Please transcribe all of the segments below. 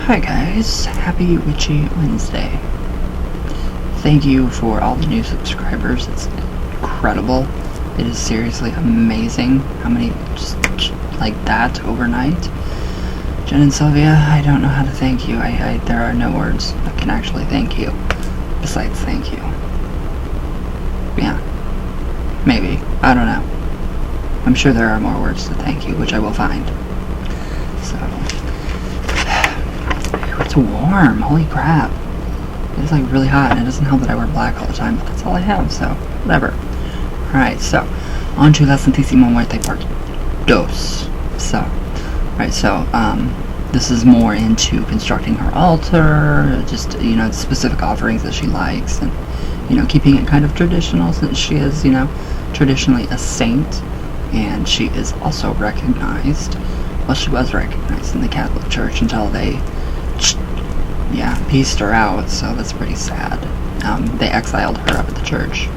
Hi guys, happy Witchy Wednesday. Thank you for all the new subscribers. It's incredible. It is seriously amazing how many just like that overnight. Jen and Sylvia, I don't know how to thank you. There are no words that can actually thank you besides thank you. Yeah, maybe. I don't know. I'm sure there are more words to thank you, which I will find. So, it's warm. Holy crap. It's like really hot, and it doesn't help that I wear black all the time, but that's all I have, so whatever. Alright, so on to La Santisima Muerte Part 2. This is more into constructing her altar, just, the specific offerings that she likes, and, keeping it kind of traditional, since she is, traditionally a saint, and she is also recognized. Well, she was recognized in the Catholic Church until they pieced her out, so that's pretty sad. They exiled her out of the church.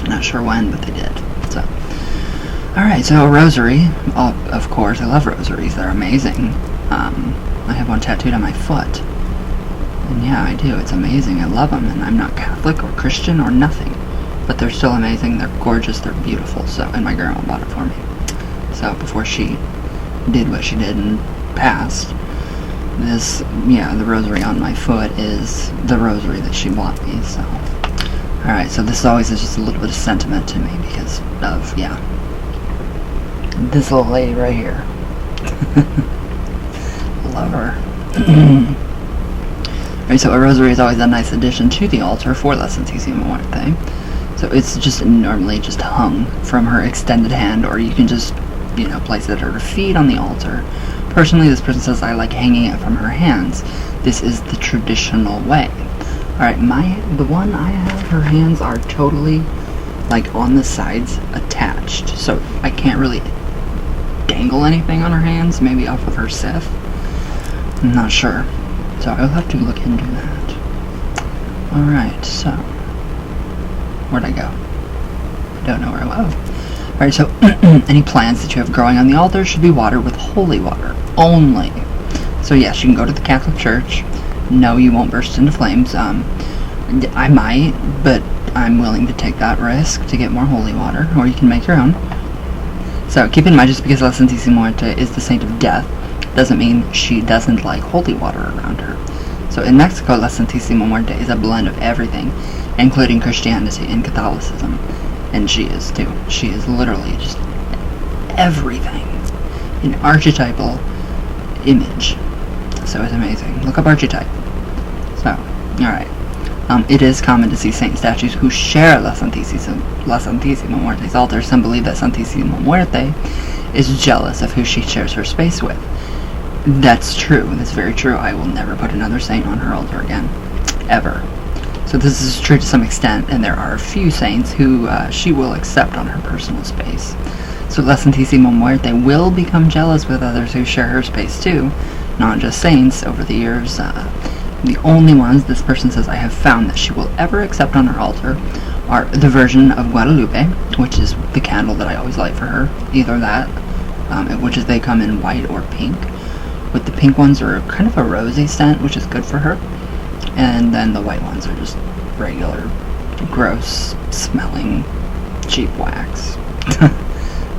Not sure when, but they did. So, alright, so a rosary. Oh, of course, I love rosaries. They're amazing. I have one tattooed on my foot. And yeah, I do. It's amazing. I love them, and I'm not Catholic or Christian or nothing. But they're still amazing. They're gorgeous. They're beautiful. So, and my grandma bought it for me. So, before she did what she did and passed, the rosary on my foot is the rosary that she bought me, so. Alright, so this always is just a little bit of sentiment to me because of, this little lady right here. Love her. Alright, so a rosary is always a nice addition to the altar for La Santisima Muerte. So it's just normally just hung from her extended hand, or you can just, place it at her feet on the altar. Personally, this person says, I like hanging it from her hands. This is the traditional way. Alright, the one I have, her hands are totally, on the sides attached. So I can't really dangle anything on her hands, maybe off of her sif. I'm not sure. So I'll have to look into that. Alright, so. Where'd I go? I don't know where I went. Alright, so any plants that you have growing on the altar should be watered with holy water only. So yes, you can go to the Catholic Church. No, you won't burst into flames. I might, but I'm willing to take that risk to get more holy water, or you can make your own. So keep in mind, just because La Santisima Muerte is the saint of death, doesn't mean she doesn't like holy water around her. So in Mexico, La Santisima Muerte is a blend of everything, including Christianity and Catholicism. And she is too. She is literally just everything. An archetypal image. So it's amazing. Look up archetype. So, alright. It is common to see saint statues who share La Santisima Muerte's altar. Some believe that Santisima Muerte is jealous of who she shares her space with. That's true. That's very true. I will never put another saint on her altar again. Ever. So this is true to some extent, and there are a few saints who she will accept on her personal space. So La Santisima Muerte will become jealous with others who share her space too, not just saints. Over the years, the only ones this person says I have found that she will ever accept on her altar are the Virgin of Guadalupe, which is the candle that I always light for her, either that, which is they come in white or pink. With the pink ones are kind of a rosy scent, which is good for her. And then the white ones are just regular, gross smelling, cheap wax.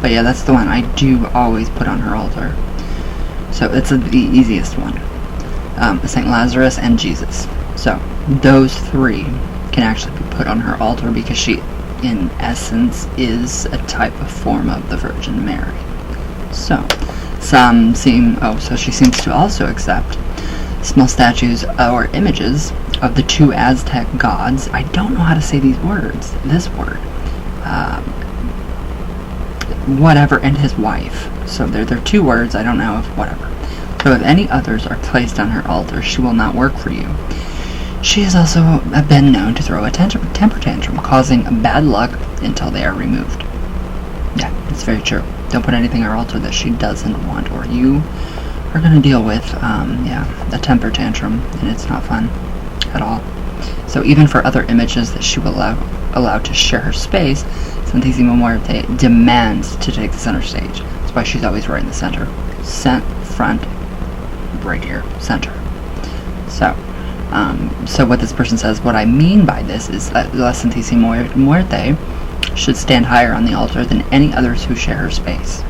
But yeah, that's the one I do always put on her altar. So it's the easiest one. St. Lazarus and Jesus. So those three can actually be put on her altar because she, in essence, is a type of form of the Virgin Mary. So so she seems to also accept small statues or images of the two Aztec gods. I don't know how to say this word. Whatever, and his wife. So they're two words, I don't know if whatever. So if any others are placed on her altar, she will not work for you. She has also been known to throw a temper tantrum, causing bad luck until they are removed. Yeah, it's very true. Don't put anything on her altar that she doesn't want, or you are going to deal with, a temper tantrum, and it's not fun at all. So even for other images that she will allow to share her space, Santisima Muerte demands to take the center stage. That's why she's always right in the center. Front, right here, center. So what this person says, what I mean by this is that La Santisima Muerte should stand higher on the altar than any others who share her space.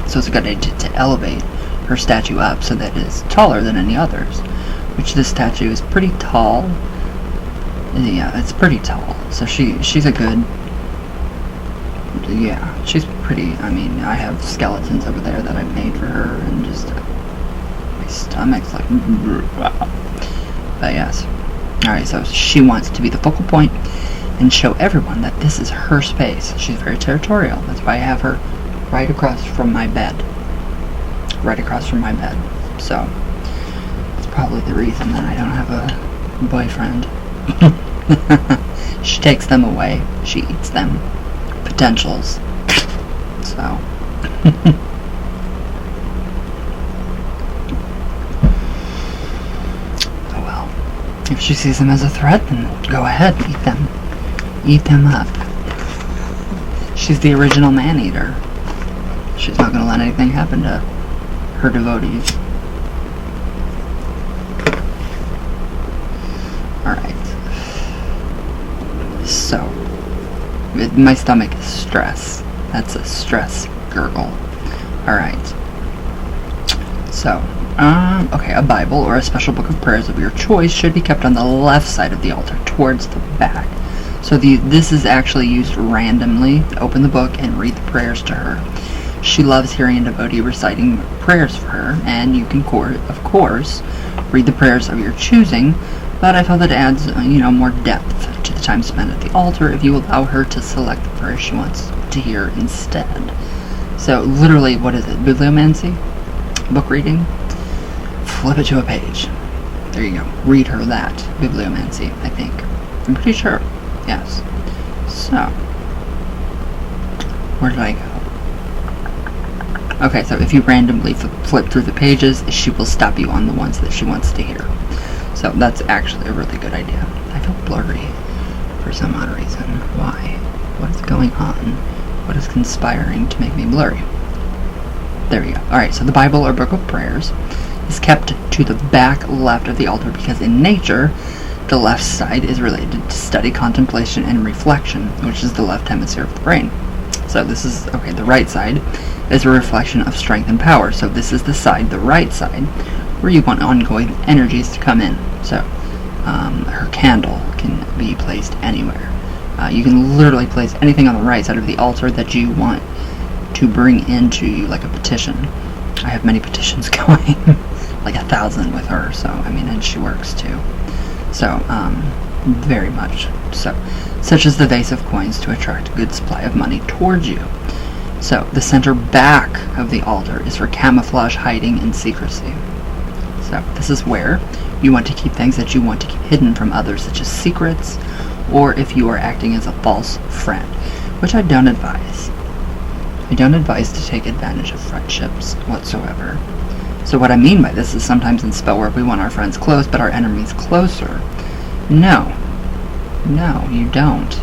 So it's a good idea to elevate her statue up so that it is taller than any others, which this statue is pretty tall. Yeah, it's pretty tall. So she's a good... Yeah, she's pretty... I mean, I have skeletons over there that I made for her, and just... my stomach's like... But yes. Alright, so she wants to be the focal point and show everyone that this is her space. She's very territorial. That's why I have her right across from my bed. Right across from my bed. So, that's probably the reason that I don't have a boyfriend. She takes them away. She eats them. Potentials. So. Oh well. If she sees them as a threat, then go ahead, eat them. Eat them up. She's the original man-eater. She's not going to let anything happen to her devotees. Alright. So, my stomach is stress. That's a stress gurgle. Alright. So, okay, a Bible or a special book of prayers of your choice should be kept on the left side of the altar, towards the back. So this is actually used randomly. Open the book and read the prayers to her. She loves hearing a devotee reciting prayers for her, and you can, of course, read the prayers of your choosing, but I felt it adds, more depth to the time spent at the altar if you allow her to select the prayer she wants to hear instead. So, literally, what is it? Bibliomancy? Book reading? Flip it to a page. There you go. Read her that. Bibliomancy, I think. I'm pretty sure. Yes. So, where did I go? Okay, so if you randomly flip through the pages, she will stop you on the ones that she wants to hear. So that's actually a really good idea. I feel blurry for some odd reason. Why? What is going on? What is conspiring to make me blurry? There we go. Alright, so the Bible or Book of Prayers is kept to the back left of the altar because in nature, the left side is related to study, contemplation, and reflection, which is the left hemisphere of the brain. So this is, okay, the right side is a reflection of strength and power. So this is the side, the right side, where you want ongoing energies to come in. So her candle can be placed anywhere. You can literally place anything on the right side of the altar that you want to bring into you, like a petition. I have many petitions going, like 1,000 with her, so, I mean, and she works too. So, very much so. Such as the vase of coins to attract a good supply of money towards you. So, the center back of the altar is for camouflage, hiding, and secrecy. So, this is where you want to keep things that you want to keep hidden from others, such as secrets, or if you are acting as a false friend, which I don't advise. I don't advise to take advantage of friendships whatsoever. So what I mean by this is sometimes in spell work we want our friends close, but our enemies closer. No. No, you don't.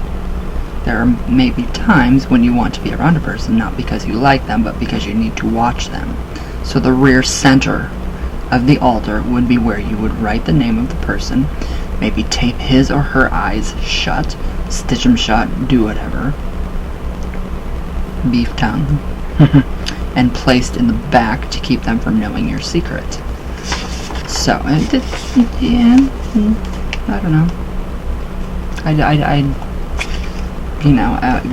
There may be times when you want to be around a person, not because you like them, but because you need to watch them. So the rear center of the altar would be where you would write the name of the person, maybe tape his or her eyes shut, stitch them shut, do whatever. Beef tongue. And placed in the back to keep them from knowing your secret. So, yeah, I don't know.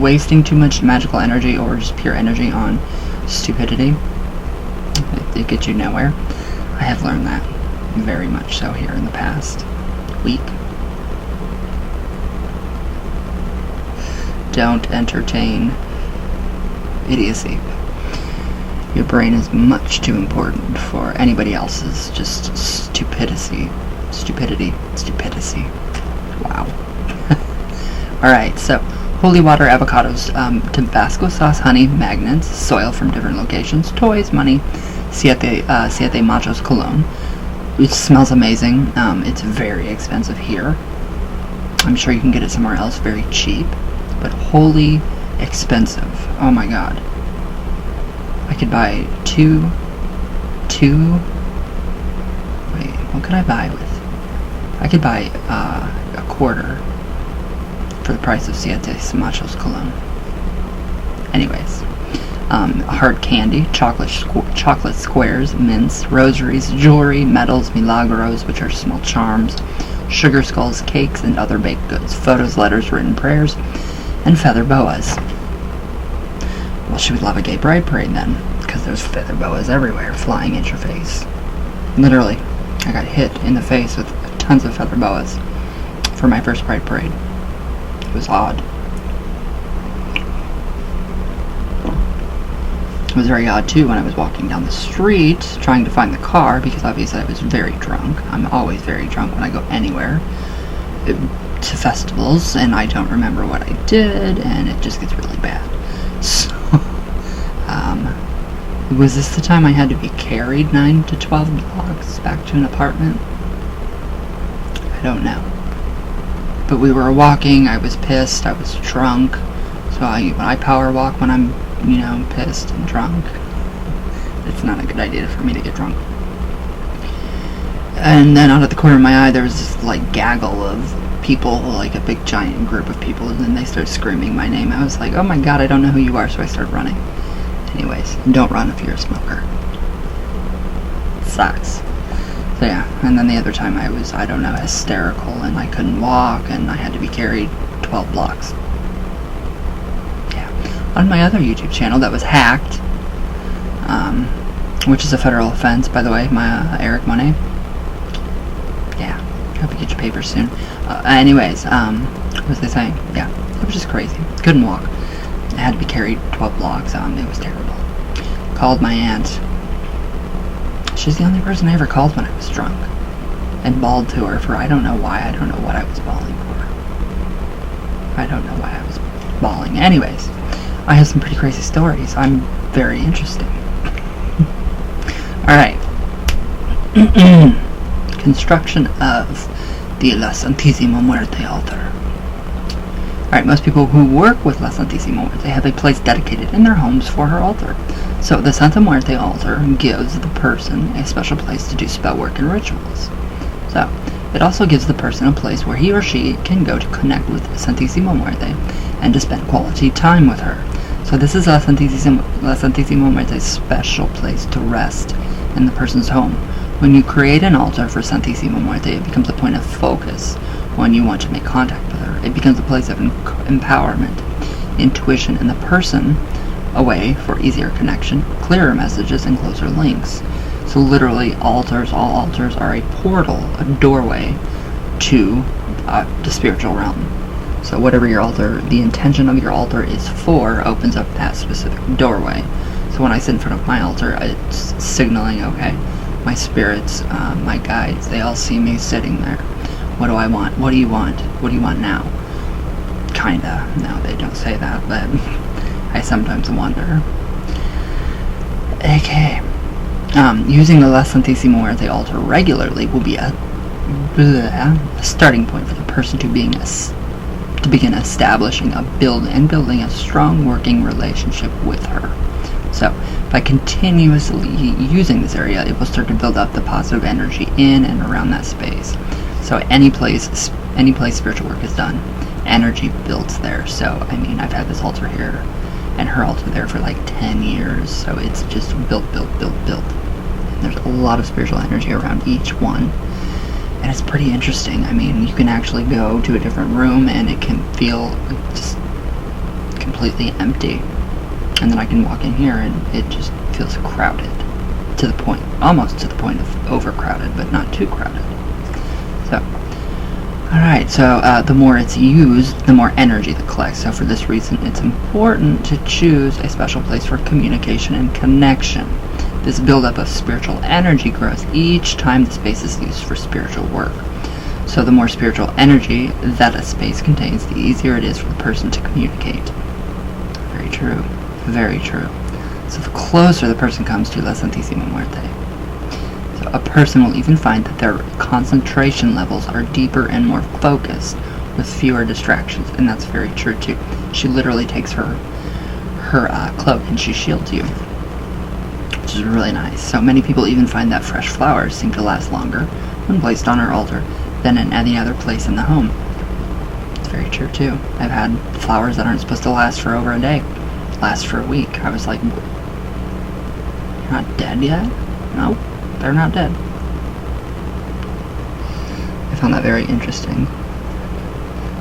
Wasting too much magical energy or just pure energy on stupidity, it gets you nowhere. I have learned that very much so here in the past week. Don't entertain idiocy. Your brain is much too important for anybody else's just stupidity. Wow. Alright, so holy water, avocados, Tabasco sauce, honey, magnets, soil from different locations, toys, money, siete machos cologne. It smells amazing. It's very expensive here. I'm sure you can get it somewhere else very cheap, but wholly expensive. Oh my god. I could buy two. Wait, what could I buy with I could buy a quarter for the price of Siete Samachos cologne. Anyways, hard candy, chocolate squares, mints, rosaries, jewelry, medals, milagros, which are small charms, sugar skulls, cakes, and other baked goods, photos, letters, written prayers, and feather boas. Well, she would love a gay bride parade then, because there's feather boas everywhere flying at your face. Literally, I got hit in the face with tons of feather boas for my first bride parade. It was odd. It was very odd too when I was walking down the street trying to find the car, because obviously I was very drunk. I'm always very drunk when I go anywhere to festivals, and I don't remember what I did, and it just gets really bad. So, was this the time I had to be carried 9 to 12 blocks back to an apartment? I don't know. But we were walking, I was pissed, I was drunk, so when I power walk when I'm, pissed and drunk, it's not a good idea for me to get drunk. And then out of the corner of my eye, there was this, gaggle of people, a big giant group of people, and then they started screaming my name. I was like, oh my god, I don't know who you are, so I started running. Anyways, don't run if you're a smoker. It sucks. So yeah, and then the other time I was, hysterical, and I couldn't walk, and I had to be carried 12 blocks. Yeah. On my other YouTube channel that was hacked, which is a federal offense, by the way, my Eric Monet. Yeah, hope you get your papers soon. Anyways, what was I saying? Yeah, it was just crazy. Couldn't walk. I had to be carried 12 blocks. It was terrible. Called my aunt. She's the only person I ever called when I was drunk. And bawled to her for I don't know why. I don't know what I was bawling for. I don't know why I was bawling. Anyways, I have some pretty crazy stories. I'm very interesting. Alright. Construction of the La Santisima Muerte altar. Alright, most people who work with La Santisima Muerte have a place dedicated in their homes for her altar. So the Santa Muerte altar gives the person a special place to do spell work and rituals. So, it also gives the person a place where he or she can go to connect with Santisima Muerte and to spend quality time with her. So this is La Santisima Muerte's special place to rest in the person's home. When you create an altar for Santisima Muerte, it becomes a point of focus when you want to make contact with her. It becomes a place of empowerment, intuition, and the person a way for easier connection, clearer messages, and closer links. So literally, all altars are a portal, a doorway to the spiritual realm. So whatever your altar, the intention of your altar is for, opens up that specific doorway. So when I sit in front of my altar, it's signaling, okay, my spirits, my guides, they all see me sitting there. What do I want? What do you want? What do you want now? Kinda. No, they don't say that, but I sometimes wonder. Okay. Using the La Santisima Muerte altar regularly will be a starting point for the person to begin establishing building a strong working relationship with her. So, by continuously using this area, it will start to build up the positive energy in and around that space. So, any place spiritual work is done, energy builds there. So, I've had this altar here and her altar there for 10 years, so it's just built. And there's a lot of spiritual energy around each one, and it's pretty interesting. You can actually go to a different room and it can feel just completely empty, and then I can walk in here and it just feels crowded almost to the point of overcrowded, but not too crowded. So alright, so the more it's used, the more energy that collects. So for this reason, it's important to choose a special place for communication and connection. This buildup of spiritual energy grows each time the space is used for spiritual work. So the more spiritual energy that a space contains, the easier it is for the person to communicate. Very true. Very true. So the closer the person comes to La Santisima Muerte, so a person will even find that their concentration levels are deeper and more focused with fewer distractions, and that's very true too. She literally takes her cloak and she shields you, which is really nice. So many people even find that fresh flowers seem to last longer when placed on her altar than in any other place in the home. It's very true too. I've had flowers that aren't supposed to last for over a day, last for a week. I was like, you're not dead yet? No, they're not dead. I found that very interesting.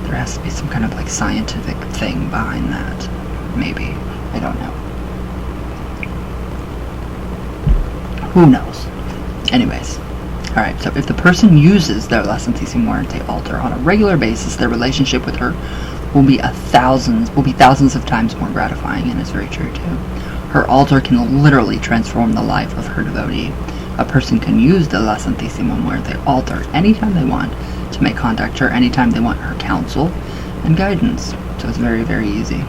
There has to be some kind of like scientific thing behind that. Maybe. I don't know. Who knows? Anyways. Alright, so if the person uses their La Santisima Muerte altar on a regular basis, their relationship with her will be thousands of times more gratifying, and it's very true too. Her altar can literally transform the life of her devotee. A person can use the La Santisima Muerte altar anytime they want to make contact her, anytime they want her counsel and guidance. So it's very, very easy.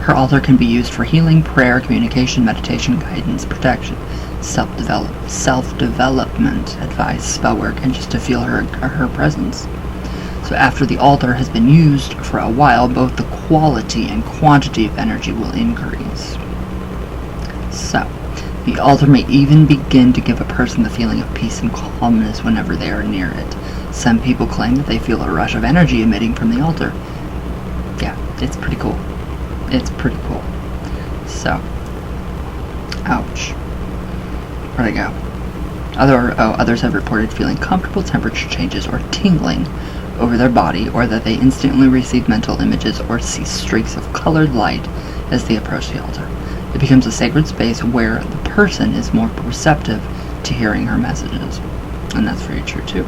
Her altar can be used for healing, prayer, communication, meditation, guidance, protection, self-development, advice, spell work, and just to feel her presence. So after the altar has been used for a while, both the quality and quantity of energy will increase. So, the altar may even begin to give a person the feeling of peace and calmness whenever they are near it. Some people claim that they feel a rush of energy emitting from the altar. Yeah, it's pretty cool. It's pretty cool. So, ouch. Where'd I go? Others have reported feeling comfortable temperature changes or tingling over their body, or that they instantly receive mental images or see streaks of colored light as they approach the altar. It becomes a sacred space where the person is more receptive to hearing her messages. And that's very true too.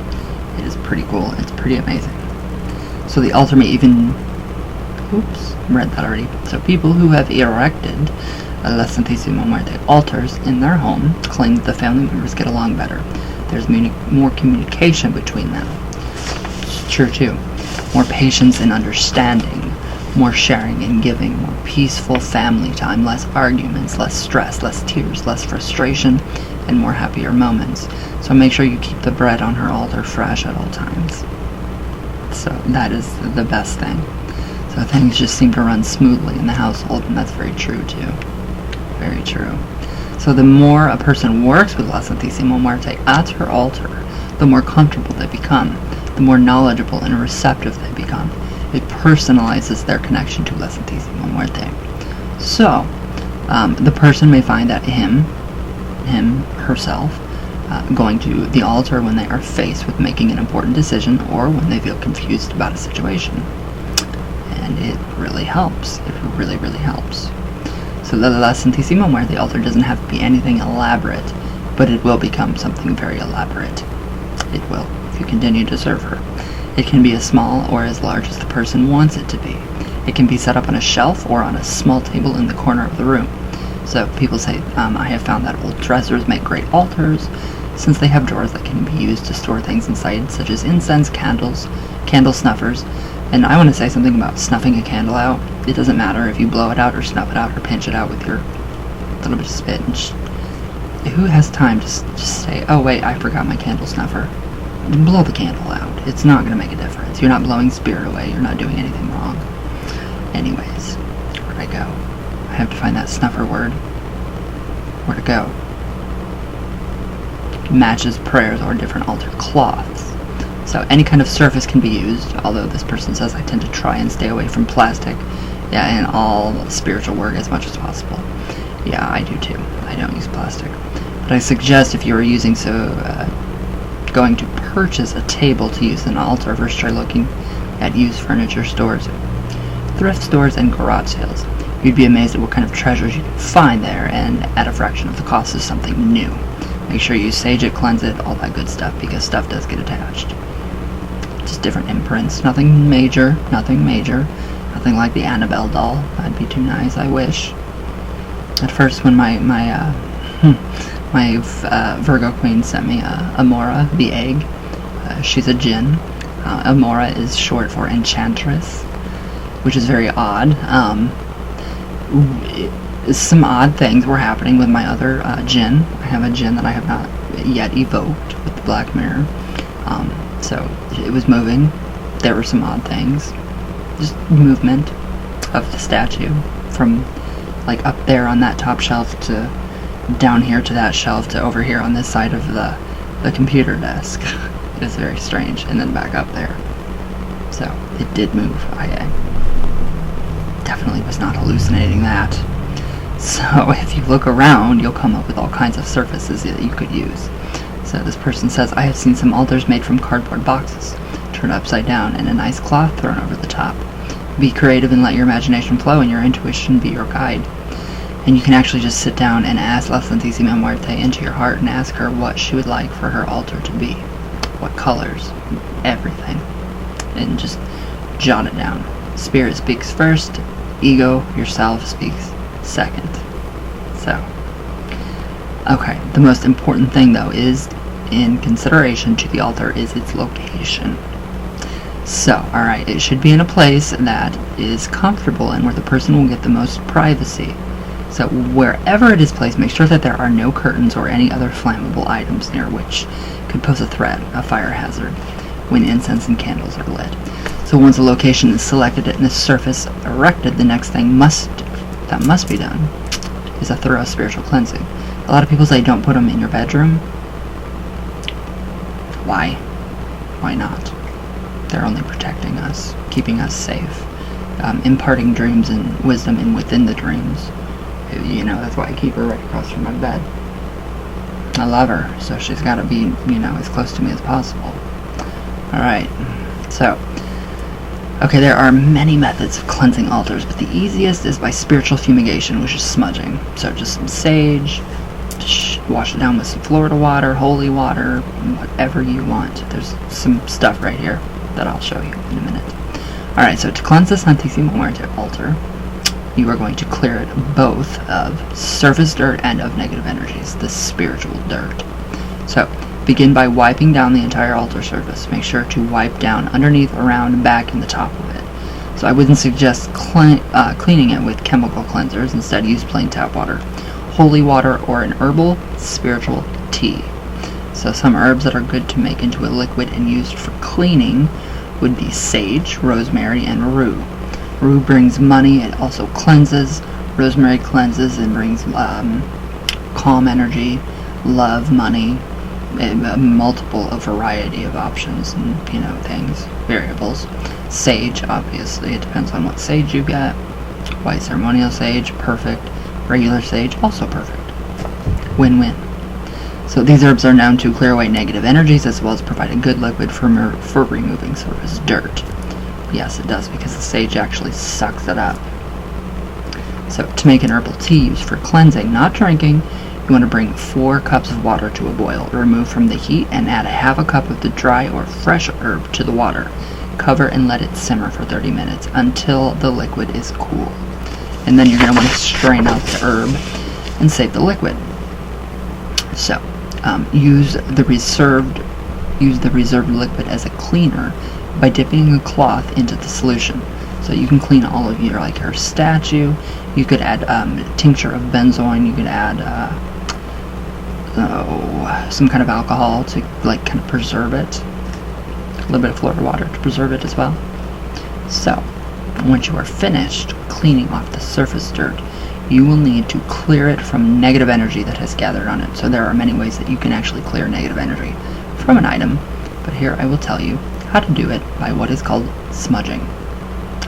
It is pretty cool. It's pretty amazing. So the altar may even... Oops, read that already. So people who have erected La Santisima Muerte altars in their home claim that the family members get along better. There's more communication between them. It's true too. More patience and understanding. More sharing and giving, more peaceful family time, less arguments, less stress, less tears, less frustration, and more happier moments. So make sure you keep the bread on her altar fresh at all times. So that is the best thing. So things just seem to run smoothly in the household, and that's very true too. Very true. So the more a person works with La Santisima Muerte at her altar, the more comfortable they become, the more knowledgeable and receptive they become. It personalizes their connection to La Santisima Muerte. So, the person may find that herself, going to the altar when they are faced with making an important decision or when they feel confused about a situation. And it really helps. It really, really helps. So the La Santisima Muerte altar doesn't have to be anything elaborate, but it will become something very elaborate. It will, if you continue to serve her. It can be as small or as large as the person wants it to be. It can be set up on a shelf or on a small table in the corner of the room. So people say, I have found that old dressers make great altars, since they have drawers that can be used to store things inside, such as incense, candles, candle snuffers. And I want to say something about snuffing a candle out. It doesn't matter if you blow it out or snuff it out or pinch it out with your little bit of spit. And who has time to just say, oh wait, I forgot my candle snuffer. Blow the candle out. It's not going to make a difference. You're not blowing spirit away. You're not doing anything wrong. Anyways, where'd I go? I have to find that snuffer word. Where'd it go? Matches, prayers, or different altar cloths. So any kind of surface can be used, although this person says I tend to try and stay away from plastic. Yeah, in all spiritual work as much as possible. Yeah, I do too. I don't use plastic. But I suggest if you are going to purchase a table to use an altar, first try looking at used furniture stores, thrift stores, and garage sales. You'd be amazed at what kind of treasures you can find there, and at a fraction of the cost of something new. Make sure you sage it, cleanse it, all that good stuff, because stuff does get attached. Just different imprints. Nothing major. Nothing like the Annabelle doll. That'd be too nice, I wish. At first, when my Virgo queen sent me Amora, the egg. She's a djinn. Amora is short for enchantress, which is very odd. Some odd things were happening with my other djinn. I have a djinn that I have not yet evoked with the black mirror. So it was moving. There were some odd things. Just movement of the statue from like up there on that top shelf to down here to that shelf to over here on this side of the computer desk. It's very strange. And then back up there. So, it did move. I definitely was not hallucinating that. So, if you look around, you'll come up with all kinds of surfaces that you could use. So, this person says, I have seen some altars made from cardboard boxes, turned upside down, and a nice cloth thrown over the top. Be creative and let your imagination flow and your intuition be your guide. And you can actually just sit down and ask La Santisima Muerte into your heart and ask her what she would like for her altar to be. What colors, everything. And just jot it down. Spirit speaks first, ego, yourself, speaks second. So, okay, the most important thing though is, in consideration to the altar, is its location. So, alright, it should be in a place that is comfortable and where the person will get the most privacy. So, wherever it is placed, make sure that there are no curtains or any other flammable items near, which could pose a threat, a fire hazard, when incense and candles are lit. So once a location is selected and the surface erected, the next thing that must be done is a thorough spiritual cleansing. A lot of people say don't put them in your bedroom. Why? Why not? They're only protecting us, keeping us safe, imparting dreams and wisdom in within the dreams. You know, that's why I keep her right across from my bed. I love her, so she's got to be, as close to me as possible. Alright, so, okay, there are many methods of cleansing altars, but the easiest is by spiritual fumigation, which is smudging. So just some sage, wash it down with some Florida water, holy water, whatever you want. There's some stuff right here that I'll show you in a minute. Alright, so to cleanse the Santisima Muerte altar, you are going to clear it both of surface dirt and of negative energies, the spiritual dirt. So, begin by wiping down the entire altar surface. Make sure to wipe down underneath, around, back, and the top of it. So I wouldn't suggest cleaning it with chemical cleansers. Instead, use plain tap water, holy water, or an herbal spiritual tea. So some herbs that are good to make into a liquid and used for cleaning would be sage, rosemary, and rue. Rue brings money. It also cleanses. Rosemary cleanses and brings calm energy, love, money, a variety of options and, things, variables. Sage, obviously, it depends on what sage you get. White ceremonial sage, perfect. Regular sage, also perfect. Win-win. So these herbs are known to clear away negative energies as well as provide a good liquid for removing surface dirt. Yes, it does, because the sage actually sucks it up. So to make an herbal tea used for cleansing, not drinking, you want to bring 4 cups of water to a boil. Remove from the heat and add a half a cup of the dry or fresh herb to the water. Cover and let it simmer for 30 minutes until the liquid is cool. And then you're going to want to strain out the herb and save the liquid. So, use the reserved liquid as a cleaner by dipping a cloth into the solution. So you can clean all of your statue. You could add tincture of benzoin. You could add some kind of alcohol to kind of preserve it. A little bit of Florida water to preserve it as well. So once you are finished cleaning off the surface dirt, you will need to clear it from negative energy that has gathered on it. So there are many ways that you can actually clear negative energy from an item, but here I will tell you how to do it by what is called smudging.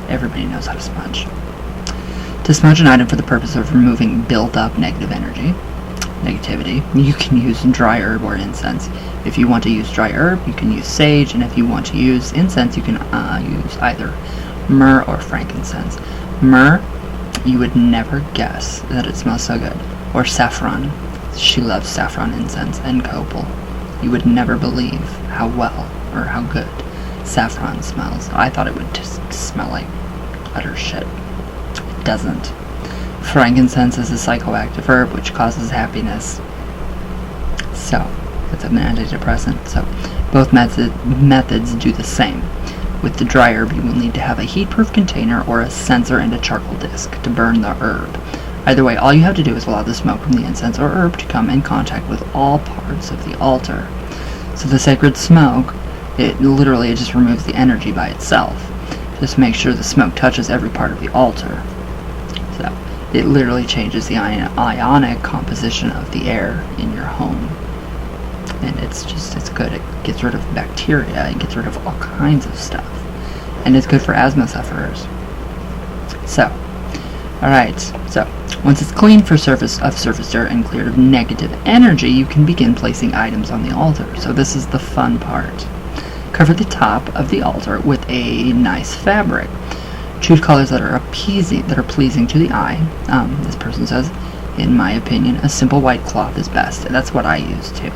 Everybody knows how to smudge. To smudge an item for the purpose of removing built-up negativity, you can use dry herb or incense. If you want to use dry herb, you can use sage, and if you want to use incense, you can use either myrrh or frankincense. Myrrh, you would never guess that it smells so good. Or saffron. She loves saffron incense and copal. You would never believe how well or how good saffron smells. I thought it would just smell like utter shit. It doesn't. Frankincense is a psychoactive herb which causes happiness. So, it's an antidepressant. So, both methods do the same. With the dry herb, you will need to have a heat-proof container or a censer and a charcoal disc to burn the herb. Either way, all you have to do is allow the smoke from the incense or herb to come in contact with all parts of the altar. So the sacred smoke, it just removes the energy by itself. Just make sure the smoke touches every part of the altar. So it literally changes the ionic composition of the air in your home. and it's good. It gets rid of bacteria, it gets rid of all kinds of stuff, and it's good for asthma sufferers. So, alright, so once it's cleaned for surface dirt and cleared of negative energy, you can begin placing items on the altar. So this is the fun part. Cover the top of the altar with a nice fabric. Choose colors that are pleasing to the eye. This person says, in my opinion, a simple white cloth is best. That's what I use too.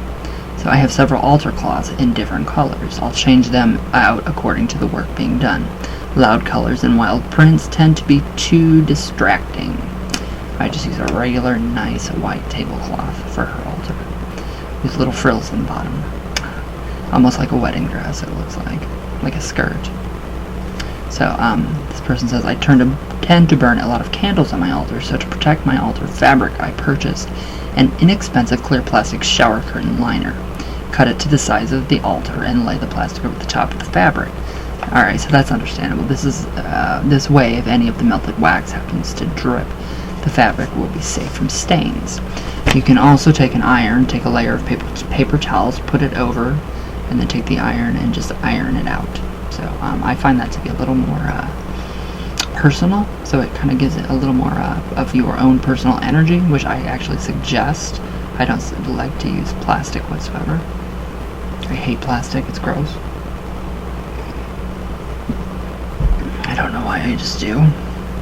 So I have several altar cloths in different colors. I'll change them out according to the work being done. Loud colors and wild prints tend to be too distracting. I just use a regular, nice white tablecloth for her altar, with little frills in the bottom. Almost like a wedding dress, it looks like a skirt. So, this person says, I tend to burn a lot of candles on my altar, so to protect my altar fabric, I purchased an inexpensive clear plastic shower curtain liner. Cut it to the size of the altar and lay the plastic over the top of the fabric. Alright, so that's understandable. This way, if any of the melted wax happens to drip, the fabric will be safe from stains. You can also take an iron, take a layer of paper towels, put it over, and then take the iron and just iron it out. So I find that to be a little more personal, so it kind of gives it a little more of your own personal energy, which I actually suggest. I don't like to use plastic whatsoever. I hate plastic, it's gross. I don't know why, I just do.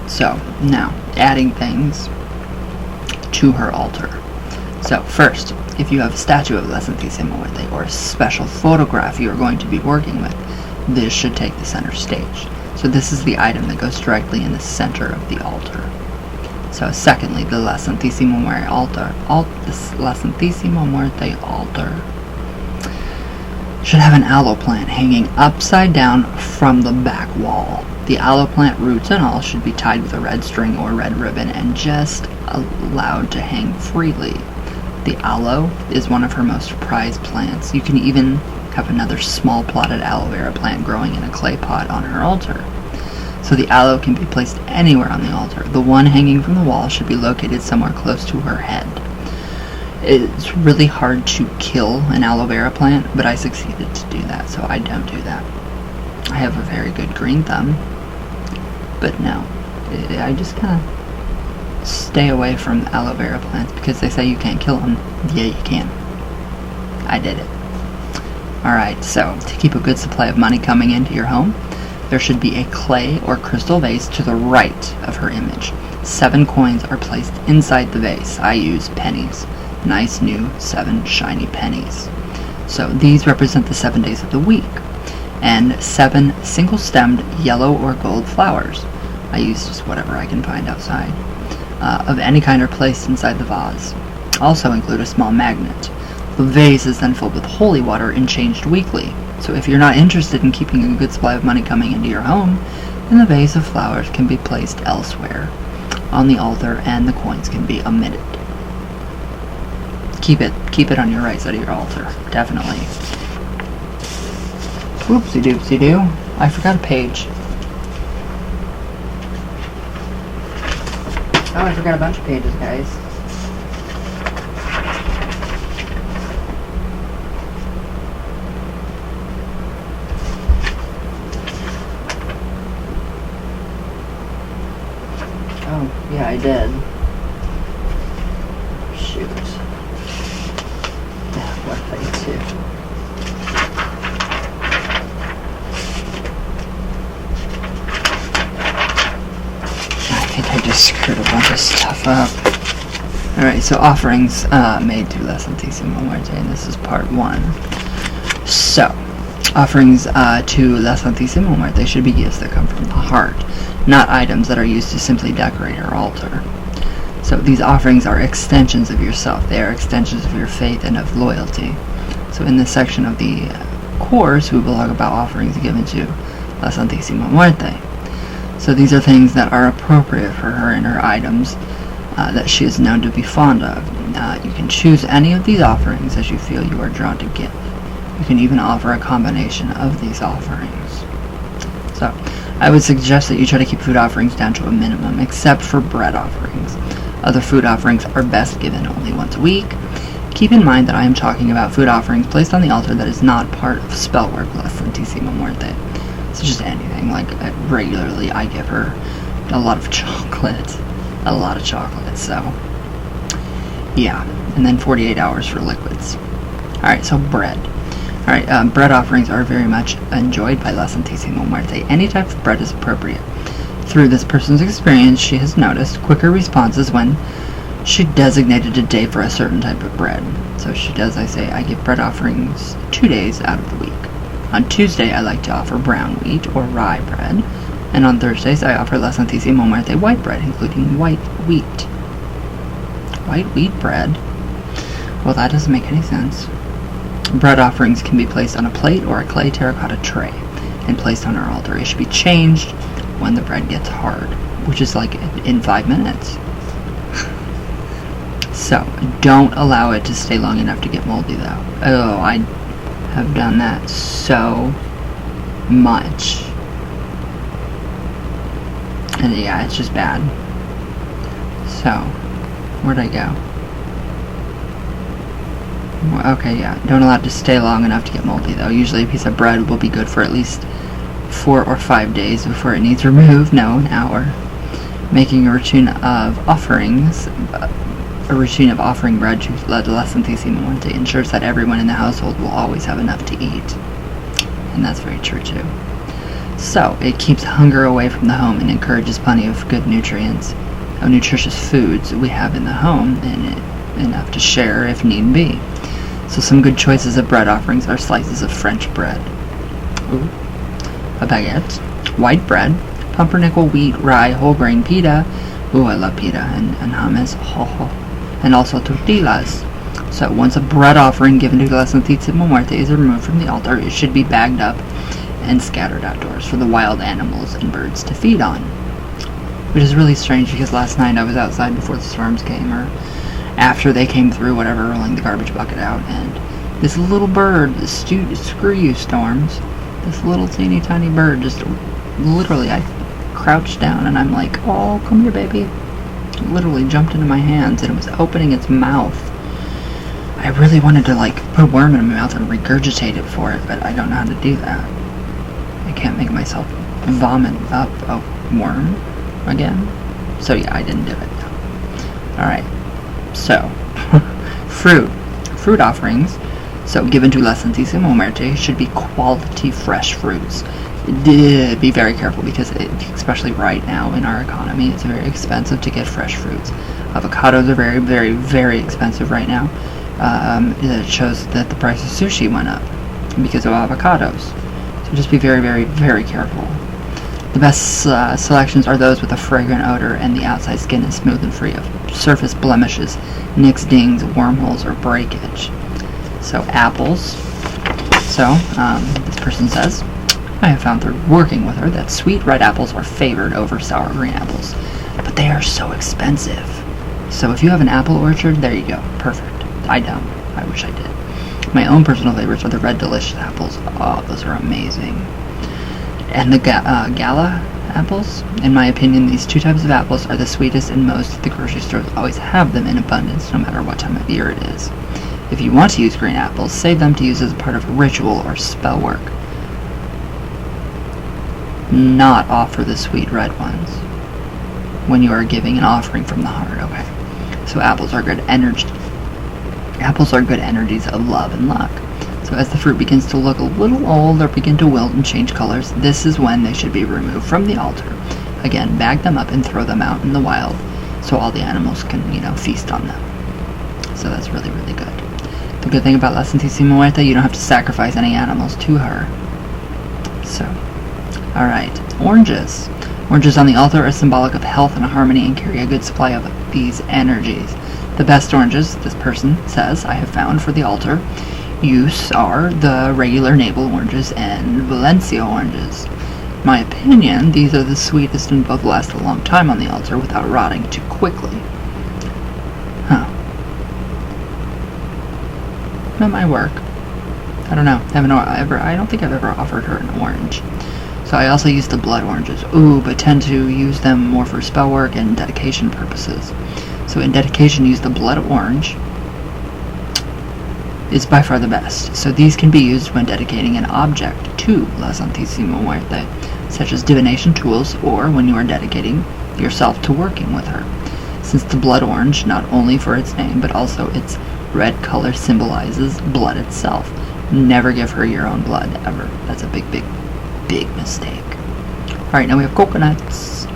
So, now, adding things to her altar. So, first, if you have a statue of La Santisima Muerte or a special photograph you are going to be working with, this should take the center stage. So this is the item that goes directly in the center of the altar. So secondly, the La Santisima Muerte altar should have an aloe plant hanging upside down from the back wall. The aloe plant roots and all should be tied with a red string or red ribbon and just allowed to hang freely. The aloe is one of her most prized plants. You can even have another small plotted aloe vera plant growing in a clay pot on her altar. So the aloe can be placed anywhere on the altar. The one hanging from the wall should be located somewhere close to her head. It's really hard to kill an aloe vera plant, but I succeeded to do that, so I don't do that. I have a very good green thumb, but no, I just kind of stay away from aloe vera plants because they say you can't kill them. Yeah, you can. I did it. Alright, so to keep a good supply of money coming into your home, there should be a clay or crystal vase to the right of her image. 7 coins are placed inside the vase. I use pennies. Nice new 7 shiny pennies. So these represent the 7 days of the week. And 7 single-stemmed yellow or gold flowers. I use just whatever I can find outside. Of any kind are placed inside the vase. Also include a small magnet. The vase is then filled with holy water and changed weekly. So if you're not interested in keeping a good supply of money coming into your home, then the vase of flowers can be placed elsewhere on the altar and the coins can be omitted. Keep it on your right side of your altar, definitely. Whoopsie doopsie doo. I forgot a page. Oh, I forgot a bunch of pages, guys. Oh, yeah, I did. Shoot. Yeah, what if I do? I just screwed a bunch of stuff up. Alright, so offerings made to La Santisima Muerte, and this is part 1. So, offerings to La Santisima Muerte should be gifts that come from the heart, not items that are used to simply decorate her altar. So these offerings are extensions of yourself. They are extensions of your faith and of loyalty. So in this section of the course, we will talk about offerings given to La Santisima Muerte. So these are things that are appropriate for her and her items that she is known to be fond of. You can choose any of these offerings as you feel you are drawn to give. You can even offer a combination of these offerings. So I would suggest that you try to keep food offerings down to a minimum, except for bread offerings. Other food offerings are best given only once a week. Keep in mind that I am talking about food offerings placed on the altar that is not part of spell work La Santisima Muerte. It's just anything. Like, regularly I give her a lot of chocolate. So yeah. And then 48 hours for liquids. Alright, so bread. Alright, bread offerings are very much enjoyed by La Santisima Muerte. Any type of bread is appropriate. Through this person's experience, she has noticed quicker responses when she designated a day for a certain type of bread. So she does, I give bread offerings 2 days out of the week. On Tuesday, I like to offer brown wheat or rye bread. And on Thursdays, I offer La Santisima Muerte white bread, including white wheat. White wheat bread? Well, that doesn't make any sense. Bread offerings can be placed on a plate or a clay terracotta tray and placed on our altar. It should be changed when the bread gets hard, which is like in 5 minutes. So, don't allow it to stay long enough to get moldy, though. Oh, I have done that so much. And yeah, it's just bad. So, where'd I go? Okay, yeah, don't allow it to stay long enough to get moldy, though. Usually a piece of bread will be good for at least 4 or 5 days before it needs removed. No, an hour. Making a routine of offerings... A routine of offering bread to La Santisima Muerte ensures that everyone in the household will always have enough to eat. And that's very true, too. So, it keeps hunger away from the home and encourages plenty of good nutrients, of nutritious foods we have in the home, and enough to share if need be. So some good choices of bread offerings are slices of French bread. Ooh. A baguette, white bread, pumpernickel, wheat, rye, whole grain pita. Ooh, I love pita, and hummus. And also tortillas. So once a bread offering given to La Santisima Muerte is removed from the altar, it should be bagged up and scattered outdoors for the wild animals and birds to feed on. Which is really strange because last night I was outside before the storms came, or after they came through, whatever, rolling the garbage bucket out, and this little bird, screw you storms, this little teeny tiny bird just literally, I crouched down and I'm like, oh, come here, baby. It literally jumped into my hands and it was opening its mouth. I really wanted to like put a worm in my mouth and regurgitate it for it, but I don't know how to do that. I can't make myself vomit up a worm again. So yeah, I didn't do it. Alright, so fruit offerings, so given to La Santisima Muerte, should be quality fresh fruits. Be very careful because especially right now in our economy, it's very expensive to get fresh fruits. Avocados are very, very, very expensive right now. It shows that the price of sushi went up because of avocados. So just be very, very, very careful. The best selections are those with a fragrant odor and the outside skin is smooth and free of surface blemishes, nicks, dings, wormholes, or breakage. So apples. So this person says, I have found through working with her that sweet red apples are favored over sour green apples, but they are so expensive. So if you have an apple orchard, there you go. Perfect. I don't. I wish I did. My own personal favorites are the red delicious apples. Oh, those are amazing. And the Gala apples. In my opinion, these two types of apples are the sweetest, and most of the grocery stores always have them in abundance, no matter what time of year it is. If you want to use green apples, save them to use as a part of a ritual or spell work. Not offer the sweet red ones when you are giving an offering from the heart. Okay. So apples are good energy. Apples are good energies of love and luck. So as the fruit begins to look a little old or begin to wilt and change colors, this is when they should be removed from the altar. Again, bag them up and throw them out in the wild so all the animals can, feast on them. So that's really, really good. The good thing about La Santisima Muerte, you don't have to sacrifice any animals to her. So, alright, oranges. Oranges on the altar are symbolic of health and harmony and carry a good supply of these energies. The best oranges, this person says, I have found for the altar use are the regular navel oranges and Valencia oranges. In my opinion, these are the sweetest and both last a long time on the altar without rotting too quickly. Huh. That might work. I don't know. I don't think I've ever offered her an orange. So I also use the blood oranges. Ooh, but tend to use them more for spell work and dedication purposes. So in dedication, use the blood orange. is by far the best. So these can be used when dedicating an object to La Santisima Muerte, such as divination tools, or when you are dedicating yourself to working with her. Since the blood orange, not only for its name, but also its red color symbolizes blood itself, never give her your own blood, ever. That's a big, big, big mistake. Alright, now we have coconuts.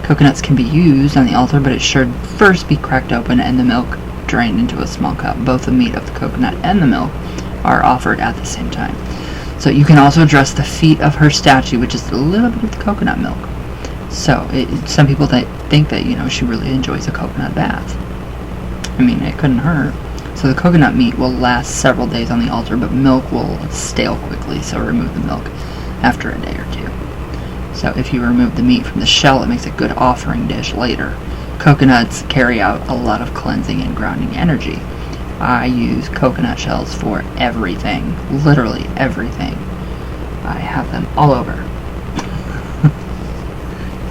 Coconuts can be used on the altar, but it should first be cracked open and the milk drained into a small cup. Both the meat of the coconut and the milk are offered at the same time. So you can also dress the feet of her statue, which is a little bit of the coconut milk. So some people think that, she really enjoys a coconut bath. I mean, it couldn't hurt. So the coconut meat will last several days on the altar, but milk will stale quickly, so remove the milk after a day or two. So if you remove the meat from the shell, it makes a good offering dish later. Coconuts carry out a lot of cleansing and grounding energy. I use coconut shells for everything, literally everything. I have them all over.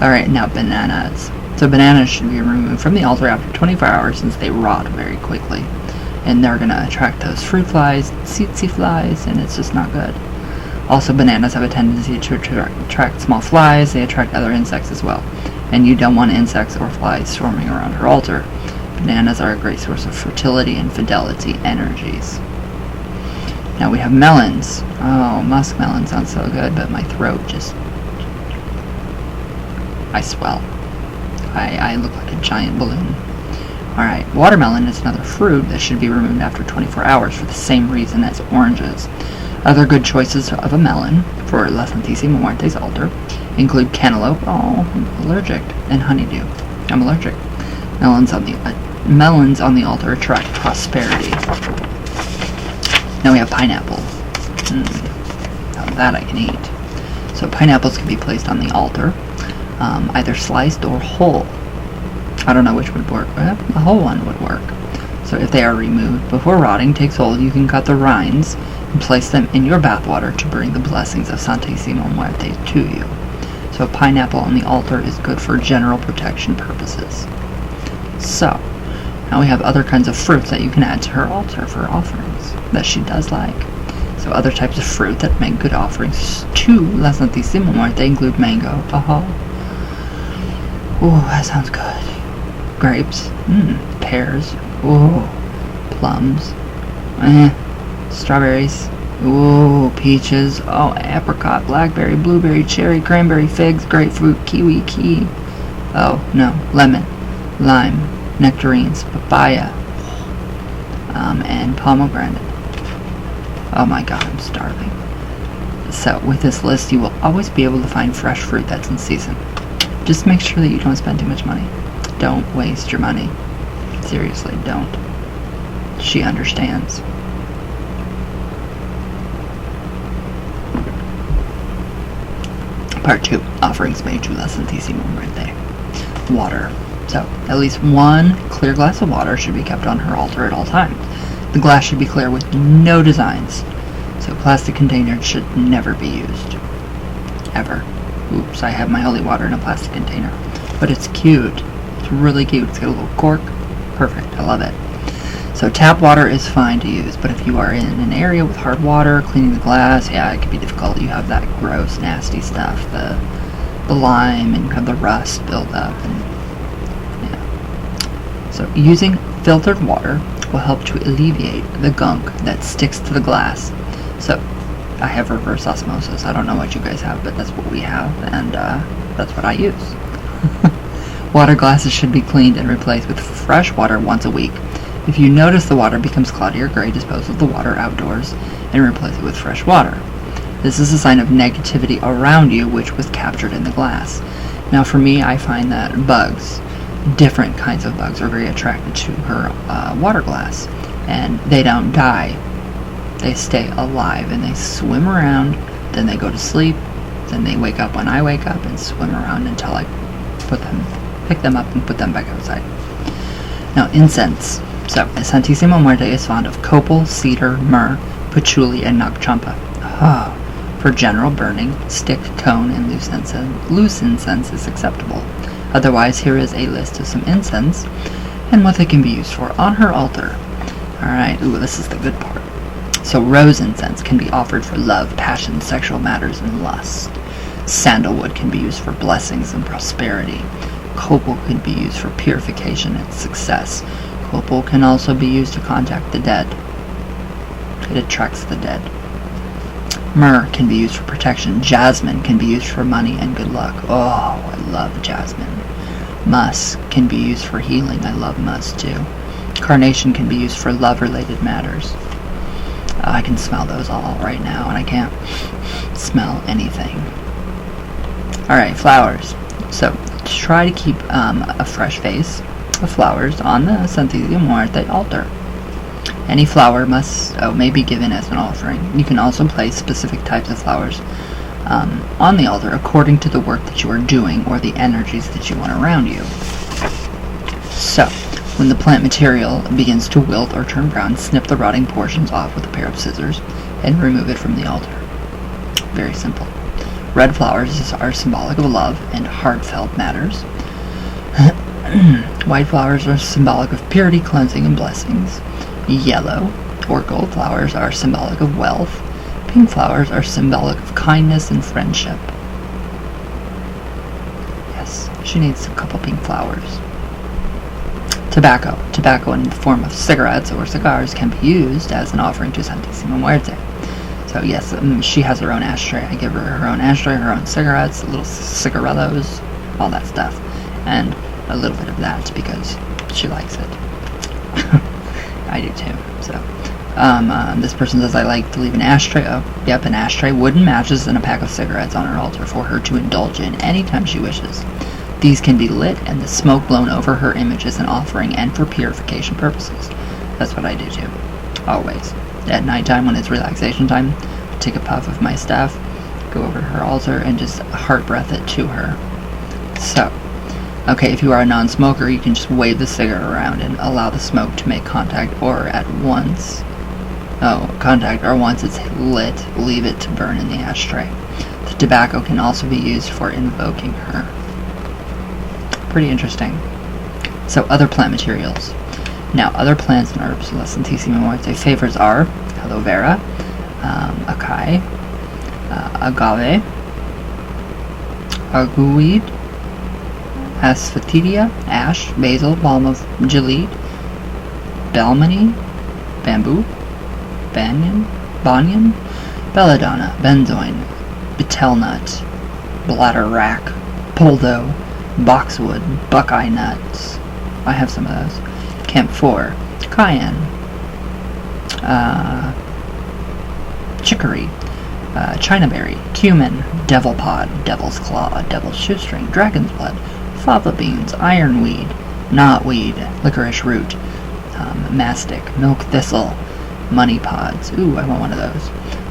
Alright, now bananas. So bananas should be removed from the altar after 24 hours since they rot very quickly. And they're going to attract those fruit flies, tsetse flies, and it's just not good. Also, bananas have a tendency to attract small flies. They attract other insects as well. And you don't want insects or flies swarming around her altar. Bananas are a great source of fertility and fidelity energies. Now we have melons. Oh, muskmelon sounds so good, but my throat just... I swell. I look like a giant balloon. Alright, watermelon is another fruit that should be removed after 24 hours for the same reason as oranges. Other good choices of a melon for La Santisima Muerte's altar include cantaloupe, I'm allergic, and honeydew. I'm allergic. Melons on the altar attract prosperity. Now we have pineapple. Now that I can eat. So pineapples can be placed on the altar, either sliced or whole. I don't know which would work, but the whole one would work. So if they are removed before rotting takes hold, you can cut the rinds and place them in your bathwater to bring the blessings of Santisima Muerte to you. So a pineapple on the altar is good for general protection purposes. So, now we have other kinds of fruits that you can add to her altar for offerings that she does like. So other types of fruit that make good offerings to La Santisima Muerte include mango. Ooh, that sounds good. Grapes, pears, ooh, plums, strawberries, ooh, peaches, apricot, blackberry, blueberry, cherry, cranberry, figs, grapefruit, kiwi, lemon, lime, nectarines, papaya, and pomegranate. Oh my god, I'm starving. So with this list, you will always be able to find fresh fruit that's in season. Just make sure that you don't spend too much money. Don't waste your money. Seriously, don't. She understands. Part 2. Offerings made to La Santisima Muerte. Water. So, at least one clear glass of water should be kept on her altar at all times. The glass should be clear with no designs. So, plastic containers should never be used. Ever. Oops, I have my holy water in a plastic container. But it's cute. It's really cute. It's got a little cork. Perfect. I love it. So tap water is fine to use, but if you are in an area with hard water, cleaning the glass, it can be difficult. You have that gross, nasty stuff, the lime, and you have the rust build up. So using filtered water will help to alleviate the gunk that sticks to the glass. So I have reverse osmosis. I don't know what you guys have, but that's what we have, and that's what I use. Water glasses should be cleaned and replaced with fresh water once a week. If you notice the water becomes cloudy or gray, dispose of the water outdoors and replace it with fresh water. This is a sign of negativity around you, which was captured in the glass. Now for me, I find that bugs, different kinds of bugs, are very attracted to her water glass, and they don't die. They stay alive and they swim around, then they go to sleep, then they wake up when I wake up and swim around until I pick them up and put them back outside. Now, incense. So, Santisima Muerte is fond of copal, cedar, myrrh, patchouli, and nagchampa. For general burning, stick, cone, and loose incense is acceptable. Otherwise, here is a list of some incense and what they can be used for on her altar. Alright, this is the good part. So rose incense can be offered for love, passion, sexual matters, and lust. Sandalwood can be used for blessings and prosperity. Copal can be used for purification and success. Copal can also be used to contact the dead. It attracts the dead. Myrrh can be used for protection. Jasmine can be used for money and good luck. Oh, I love jasmine. Musk can be used for healing. I love musk too. Carnation can be used for love-related matters. I can smell those all right now, and I can't smell anything. Alright, flowers. So, try to keep a fresh vase of flowers on the Santisima Muerte altar. Any flower may be given as an offering. You can also place specific types of flowers on the altar according to the work that you are doing or the energies that you want around you. So, when the plant material begins to wilt or turn brown, snip the rotting portions off with a pair of scissors and remove it from the altar. Very simple. Red flowers are symbolic of love and heartfelt matters. White flowers are symbolic of purity, cleansing, and blessings. Yellow or gold flowers are symbolic of wealth. Pink flowers are symbolic of kindness and friendship. Yes, she needs a couple pink flowers. Tobacco. Tobacco in the form of cigarettes or cigars can be used as an offering to Santisima Muerte. So yes, she has her own ashtray. I give her her own ashtray, her own cigarettes, little cigarillos, all that stuff. And a little bit of that because she likes it. I do too. So, this person says, I like to leave an ashtray. Oh, yep, an ashtray, wooden matches, and a pack of cigarettes on her altar for her to indulge in anytime she wishes. These can be lit and the smoke blown over her image as an offering and for purification purposes. That's what I do too. Always. At nighttime when it's relaxation time, I take a puff of my stuff, go over to her altar, and just heart breath it to her. So, okay, if you are a non-smoker, you can just wave the cigarette around and allow the smoke to make contact, or once it's lit, leave it to burn in the ashtray. The tobacco can also be used for invoking her. Pretty interesting. So, other plant materials. Now, other plants and herbs La Santisima Muerte favors are aloe vera, acai, agave, arguweed, asphatheria, ash, basil, balm of Gilead, balmony, bamboo, banyan, belladonna, benzoin, betelnut, bladderwrack, poldo, boxwood, buckeye nuts. I have some of those. Camphor, cayenne, chicory, chinaberry, cumin, devil pod, devil's claw, devil's shoestring, dragon's blood, fava beans, ironweed, knotweed, licorice root, mastic, milk thistle, money pods. Ooh, I want one of those.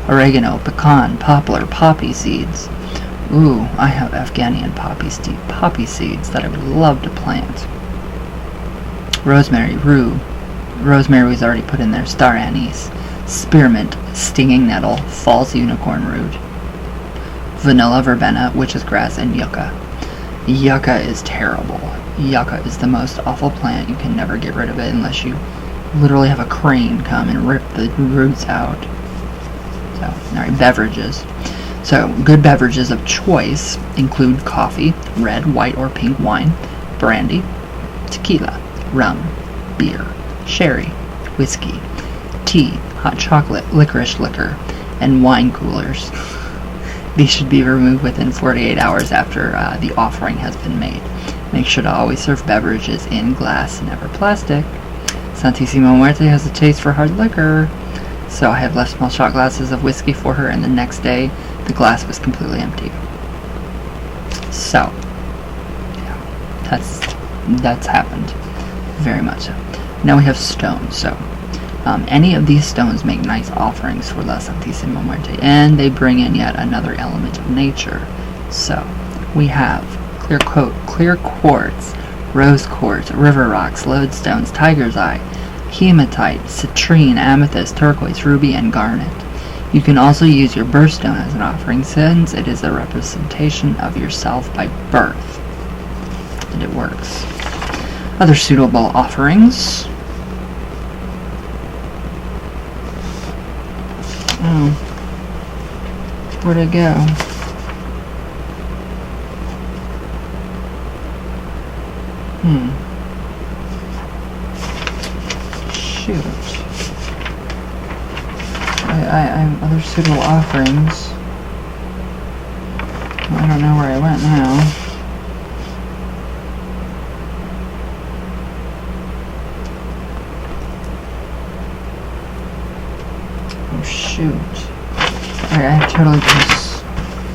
Oregano, pecan, poplar, poppy seeds. Ooh, I have Afghanian poppy seeds that I would love to plant. Rosemary, rue. Rosemary was already put in there. Star anise, spearmint, stinging nettle, false unicorn root, vanilla verbena, witch's grass, and yucca. Yucca is terrible. Yucca is the most awful plant. You can never get rid of it unless you literally have a crane come and rip the roots out. So, alright, beverages. So, good beverages of choice include coffee, red, white, or pink wine, brandy, tequila, rum, beer, sherry, whiskey, tea, hot chocolate, licorice liquor, and wine coolers. These should be removed within 48 hours after the offering has been made. Make sure to always serve beverages in glass, never plastic. Santisima Muerte has a taste for hard liquor, so I have left small shot glasses of whiskey for her, and the next day the glass was completely empty. So, yeah, that's happened. Very much so. Now we have stones. So, any of these stones make nice offerings for La Santisima Muerte, and they bring in yet another element of nature. So, we have clear quartz, rose quartz, river rocks, lodestones, tiger's eye, hematite, citrine, amethyst, turquoise, ruby, and garnet. You can also use your birthstone as an offering, since it is a representation of yourself by birth, and it works. Other suitable offerings. Oh. Where'd it go? Shoot. I have other suitable offerings. I don't know where I went now. Oh shoot. I have totally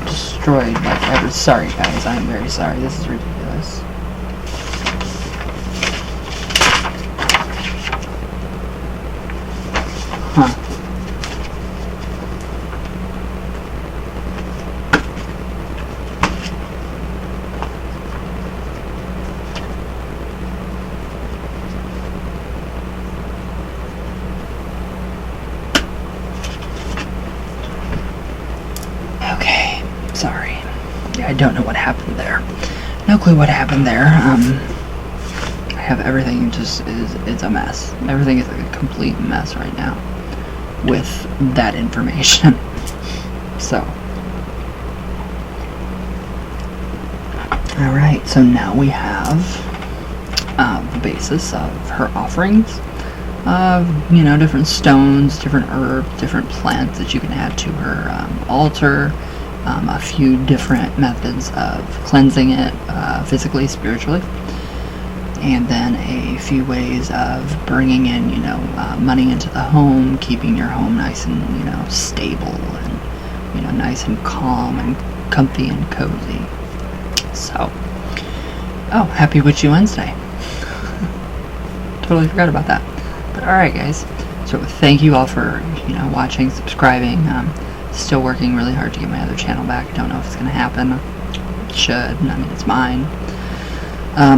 destroyed like every. Sorry guys, I am very sorry. This is ridiculous. Huh. Okay, sorry. Yeah, I don't know what happened there. No clue what happened there. I have everything it's a mess. Everything is like a complete mess right now with that information. So, alright, so now we have the basis of her offerings of, different stones, different herbs, different plants that you can add to her altar, a few different methods of cleansing it physically, spiritually, and then a few ways of bringing in, money into the home, keeping your home nice and, stable and, nice and calm and comfy and cozy. So, happy Witchy Wednesday. Totally forgot about that. But alright guys, so thank you all for, watching, subscribing. Still working really hard to get my other channel back. I don't know if it's going to happen. It should. I mean, it's mine.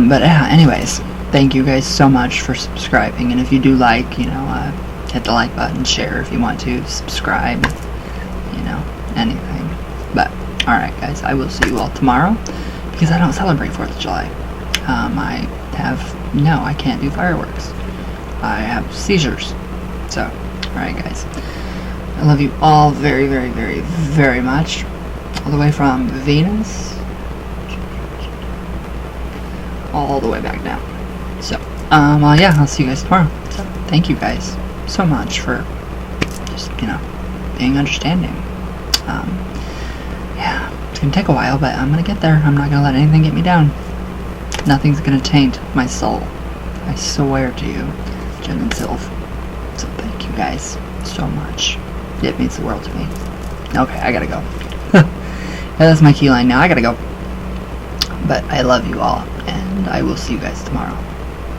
But yeah, anyways, thank you guys so much for subscribing. And if you do like, hit the like button, share if you want to, subscribe, anything. But, alright guys, I will see you all tomorrow, because I don't celebrate 4th of July. I can't do fireworks. I have seizures. So, alright guys. I love you all very, very, very, very much. All the way from Venus all the way back down. So, I'll see you guys tomorrow. So, thank you guys so much for just, being understanding. It's gonna take a while, but I'm gonna get there. I'm not gonna let anything get me down. Nothing's gonna taint my soul. I swear to you, Jen and Sylph. So thank you guys so much. It means the world to me. Okay, I gotta go. That's my key line now. I gotta go. But I love you all, and I will see you guys tomorrow.